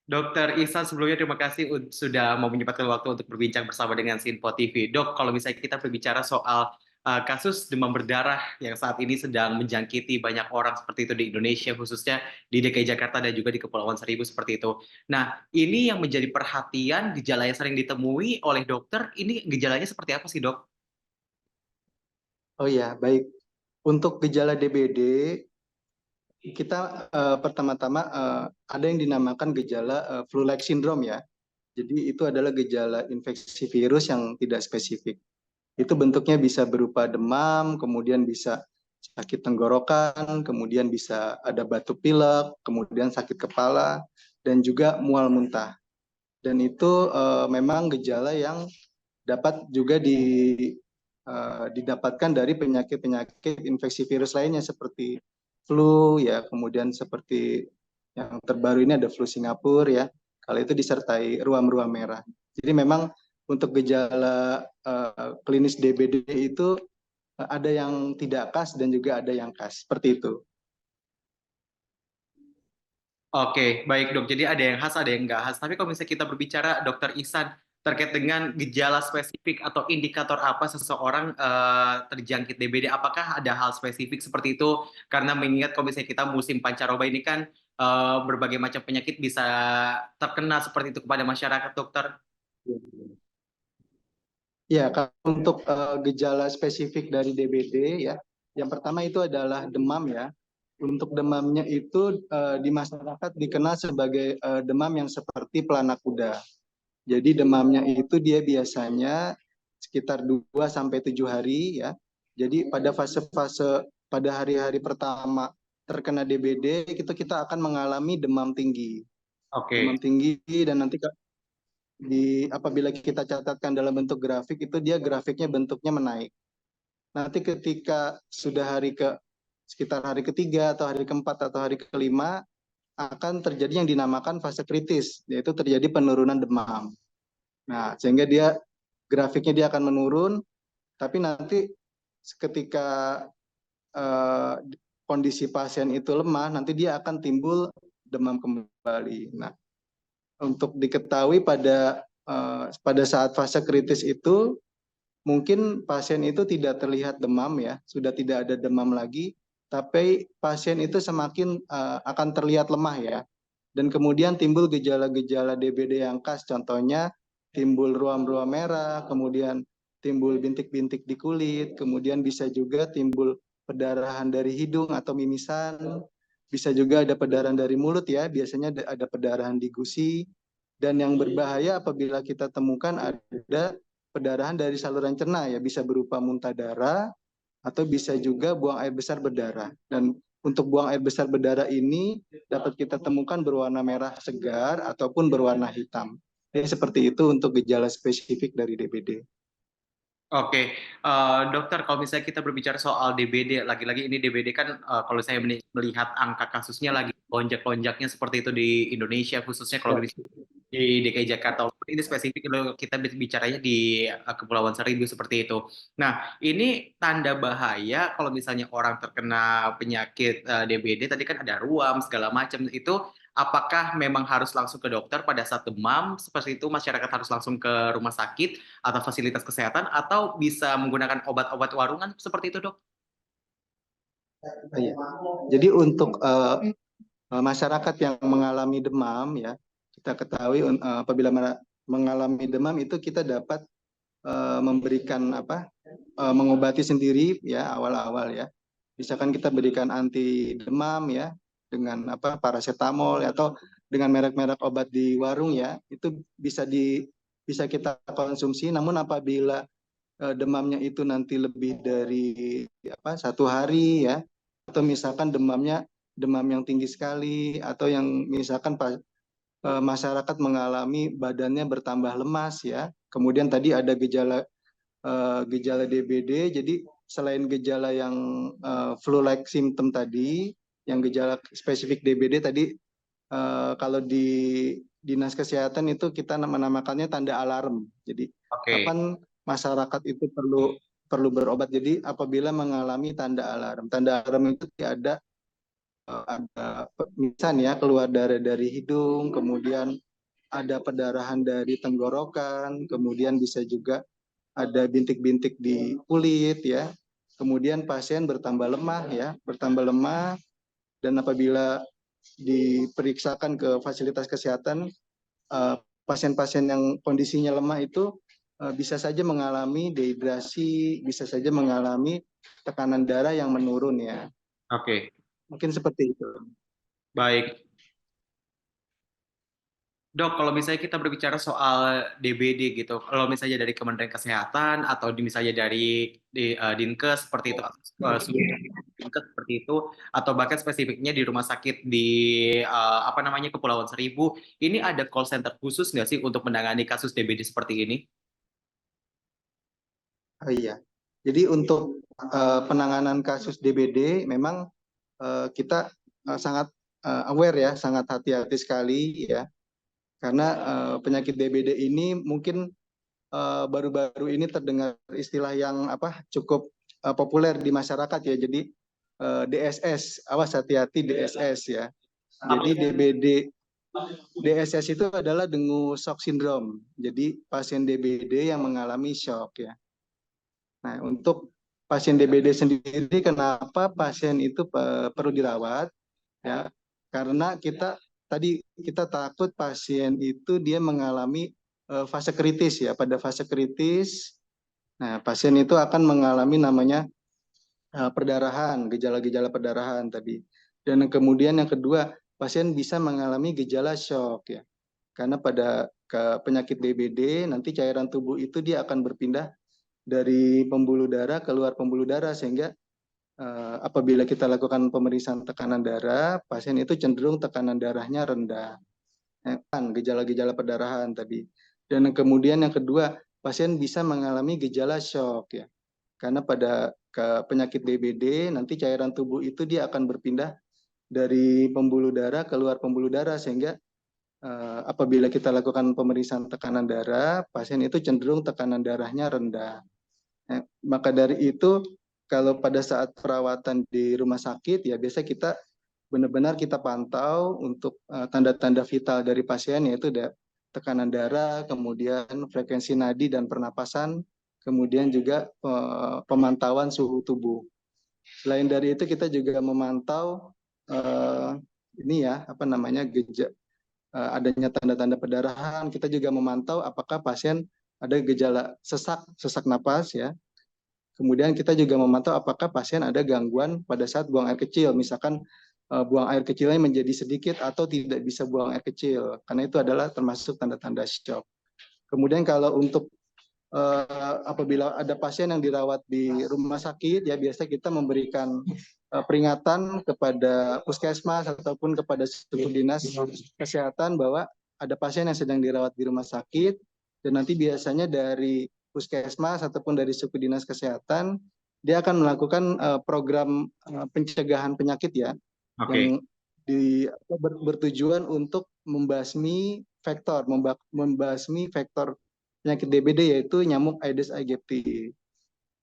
Dokter Ihsan sebelumnya terima kasih sudah mau menyempatkan waktu untuk berbincang bersama dengan Sinpo TV. Dok, kalau misalnya kita berbicara soal kasus demam berdarah yang saat ini sedang menjangkiti banyak orang seperti itu di Indonesia, khususnya di DKI Jakarta dan juga di Kepulauan Seribu seperti itu. Nah, ini yang menjadi perhatian, gejala yang sering ditemui oleh dokter, ini gejalanya seperti apa sih, Dok? Oh ya, baik. Untuk gejala DBD, kita pertama-tama ada yang dinamakan gejala flu-like syndrome ya. Jadi itu adalah gejala infeksi virus yang tidak spesifik. Itu bentuknya bisa berupa demam, kemudian bisa sakit tenggorokan, kemudian bisa ada batuk pilek, kemudian sakit kepala, dan juga mual muntah. Dan itu memang gejala yang dapat juga didapatkan dari penyakit-penyakit infeksi virus lainnya seperti flu ya, kemudian seperti yang terbaru ini ada flu Singapura ya. Kalau itu disertai ruam-ruam merah. Jadi memang untuk gejala klinis DBD itu ada yang tidak khas dan juga ada yang khas seperti itu. Oke, baik dok. Jadi ada yang khas, ada yang nggak khas. Tapi kalau misalnya kita berbicara dokter Ihsan terkait dengan gejala spesifik atau indikator apa seseorang terjangkit DBD, apakah ada hal spesifik seperti itu? Karena mengingat kalau misalnya kita musim pancaroba ini kan berbagai macam penyakit bisa terkena seperti itu kepada masyarakat dokter. Ya, kalau untuk gejala spesifik dari DBD ya, yang pertama itu adalah demam ya. Untuk demamnya itu di masyarakat dikenal sebagai demam yang seperti pelana kuda. Jadi demamnya itu dia biasanya sekitar 2 sampai 7 hari ya. Jadi pada fase-fase pada hari-hari pertama terkena DBD itu kita akan mengalami demam tinggi. Oke. Demam tinggi dan nanti apabila kita catatkan dalam bentuk grafik itu dia grafiknya bentuknya menaik. Nanti ketika sudah sekitar hari ketiga atau hari keempat atau hari kelima akan terjadi yang dinamakan fase kritis, yaitu terjadi penurunan demam. Nah, sehingga grafiknya dia akan menurun, tapi nanti ketika eh, kondisi pasien itu lemah, nanti dia akan timbul demam kembali. Nah, untuk diketahui pada saat fase kritis itu mungkin pasien itu tidak terlihat demam ya, sudah tidak ada demam lagi, tapi pasien itu semakin akan terlihat lemah ya. Dan kemudian timbul gejala-gejala DBD yang khas, contohnya timbul ruam-ruam merah, kemudian timbul bintik-bintik di kulit, kemudian bisa juga timbul perdarahan dari hidung atau mimisan, bisa juga ada perdarahan dari mulut ya, biasanya ada perdarahan di gusi, dan yang berbahaya apabila kita temukan ada perdarahan dari saluran cerna ya, bisa berupa muntah darah atau bisa juga buang air besar berdarah. Dan untuk buang air besar berdarah ini dapat kita temukan berwarna merah segar ataupun berwarna hitam. Jadi seperti itu untuk gejala spesifik dari DBD. Oke, dokter, kalau misalnya kita berbicara soal DBD, lagi-lagi ini DBD kan kalau saya melihat angka kasusnya lagi lonjak-lonjaknya seperti itu di Indonesia, khususnya kalau Ya, di DKI Jakarta. Walaupun ini spesifik kalau kita bicaranya di Kepulauan Seribu seperti itu. Nah, ini tanda bahaya kalau misalnya orang terkena penyakit DBD, tadi kan ada ruam segala macam itu. Apakah memang harus langsung ke dokter pada saat demam seperti itu, masyarakat harus langsung ke rumah sakit atau fasilitas kesehatan atau bisa menggunakan obat-obat warungan seperti itu, Dok? iya. Jadi untuk masyarakat yang mengalami demam ya, kita ketahui apabila mengalami demam itu kita dapat memberikan mengobati sendiri ya awal-awal ya. Misalkan kita berikan anti demam ya dengan paracetamol ya, atau dengan merek-merek obat di warung ya, itu bisa kita konsumsi. Namun apabila demamnya itu nanti lebih dari 1 hari ya, atau misalkan demam yang tinggi sekali, atau yang misalkan masyarakat mengalami badannya bertambah lemas ya. Kemudian tadi ada gejala DBD. Jadi selain gejala yang flu-like symptom tadi, yang gejala spesifik DBD tadi, kalau di dinas kesehatan itu kita menamakannya tanda alarm. Jadi Oke. kapan masyarakat itu perlu perlu berobat. Jadi apabila mengalami tanda alarm. Tanda alarm itu ada ada pemeriksaan ya, keluar darah dari hidung, kemudian ada perdarahan dari tenggorokan, kemudian bisa juga ada bintik-bintik di kulit ya. Kemudian pasien bertambah lemah ya, bertambah lemah, dan apabila diperiksakan ke fasilitas kesehatan, pasien-pasien yang kondisinya lemah itu bisa saja mengalami dehidrasi, bisa saja mengalami tekanan darah yang menurun ya. Oke, Mungkin seperti itu. baik. Dok, kalau misalnya kita berbicara soal DBD gitu, kalau misalnya dari Kementerian Kesehatan atau misalnya dari Dinkes seperti itu, Dinkes seperti itu, atau bahkan spesifiknya di rumah sakit di apa namanya Kepulauan Seribu, ini ada call center khusus nggak sih untuk menangani kasus DBD seperti ini? Oh iya. Jadi untuk penanganan kasus DBD memang kita sangat aware ya, sangat hati-hati sekali ya, karena penyakit DBD ini mungkin baru-baru ini terdengar istilah yang apa cukup populer di masyarakat ya. Jadi DSS, awas hati-hati DSS ya. Jadi DBD DSS itu adalah dengue shock syndrome. Jadi pasien DBD yang mengalami shock ya. Nah, untuk pasien DBD sendiri, kenapa pasien itu perlu dirawat? Ya, karena kita takut pasien itu dia mengalami fase kritis ya. Pada fase kritis, nah pasien itu akan mengalami namanya perdarahan, gejala-gejala perdarahan tadi. Dan kemudian yang kedua, pasien bisa mengalami gejala shock ya. Karena pada penyakit DBD nanti cairan tubuh itu dia akan berpindah dari pembuluh darah keluar pembuluh darah, sehingga apabila kita lakukan pemeriksaan tekanan darah, pasien itu cenderung tekanan darahnya rendah. Kan gejala-gejala perdarahan tadi. Dan kemudian yang kedua, pasien bisa mengalami gejala shock ya. Karena pada penyakit DBD nanti cairan tubuh itu dia akan berpindah dari pembuluh darah keluar pembuluh darah, sehingga apabila kita lakukan pemeriksaan tekanan darah, pasien itu cenderung tekanan darahnya rendah. Maka dari itu, kalau pada saat perawatan di rumah sakit ya biasa kita benar-benar kita pantau untuk tanda-tanda vital dari pasien, yaitu tekanan darah, kemudian frekuensi nadi dan pernapasan, kemudian juga pemantauan suhu tubuh. Selain dari itu kita juga memantau ini ya apa namanya adanya tanda-tanda perdarahan. Kita juga memantau apakah pasien ada gejala sesak napas ya. Kemudian kita juga memantau apakah pasien ada gangguan pada saat buang air kecil, misalkan buang air kecilnya menjadi sedikit atau tidak bisa buang air kecil, karena itu adalah termasuk tanda-tanda shock. Kemudian kalau untuk apabila ada pasien yang dirawat di rumah sakit, ya biasa kita memberikan peringatan kepada puskesmas ataupun kepada suku dinas kesehatan bahwa ada pasien yang sedang dirawat di rumah sakit, dan nanti biasanya dari puskesmas ataupun dari suku dinas kesehatan dia akan melakukan program pencegahan penyakit ya, Oke. yang bertujuan untuk membasmi vektor penyakit DBD, yaitu nyamuk Aedes aegypti.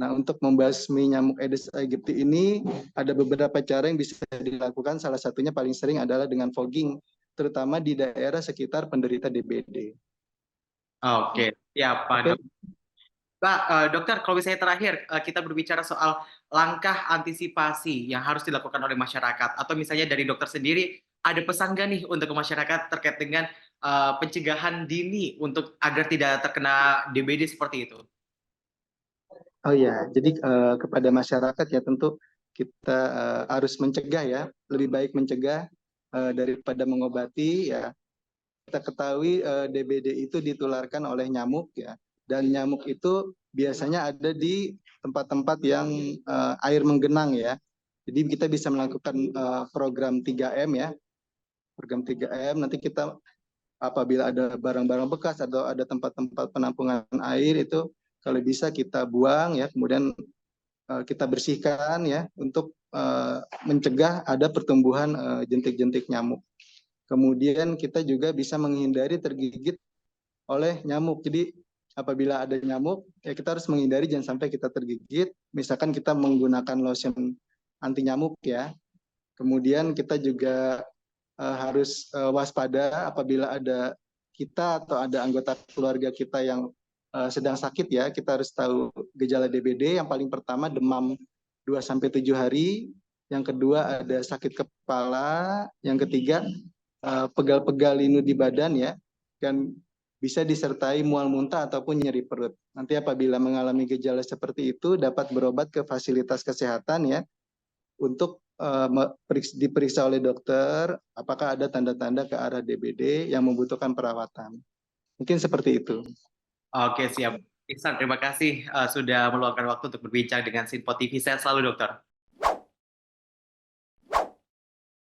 Nah, untuk membasmi nyamuk Aedes aegypti ini ada beberapa cara yang bisa dilakukan. Salah satunya paling sering adalah dengan fogging, terutama di daerah sekitar penderita DBD. Oke, siap, Pak Oke. Dok. Pak, dokter, kalau misalnya terakhir kita berbicara soal langkah antisipasi yang harus dilakukan oleh masyarakat, atau misalnya dari dokter sendiri, ada pesan nggak nih untuk ke masyarakat terkait dengan pencegahan dini untuk agar tidak terkena DBD seperti itu? Oh ya, jadi kepada masyarakat ya tentu kita harus mencegah ya, lebih baik mencegah daripada mengobati ya. Kita ketahui DBD itu ditularkan oleh nyamuk ya, dan nyamuk itu biasanya ada di tempat-tempat yang air menggenang ya. Jadi kita bisa melakukan program 3M ya, program 3M. Nanti kita apabila ada barang-barang bekas atau ada tempat-tempat penampungan air itu kalau bisa kita buang ya, kemudian kita bersihkan ya untuk mencegah ada pertumbuhan jentik-jentik nyamuk. Kemudian kita juga bisa menghindari tergigit oleh nyamuk. Jadi apabila ada nyamuk, ya kita harus menghindari jangan sampai kita tergigit. Misalkan kita menggunakan lotion anti nyamuk ya. Kemudian kita juga harus waspada apabila ada kita atau ada anggota keluarga kita yang sedang sakit ya, kita harus tahu gejala DBD. Yang paling pertama demam 2 sampai 7 hari, yang kedua ada sakit kepala, yang ketiga pegal-pegal linu di badan ya, dan bisa disertai mual muntah ataupun nyeri perut. Nanti apabila mengalami gejala seperti itu dapat berobat ke fasilitas kesehatan ya, untuk diperiksa oleh dokter apakah ada tanda-tanda ke arah DBD yang membutuhkan perawatan. Mungkin seperti itu. Oke, siap. Iksan, terima kasih sudah meluangkan waktu untuk berbincang dengan Sinpo TV. Sehat selalu, dokter.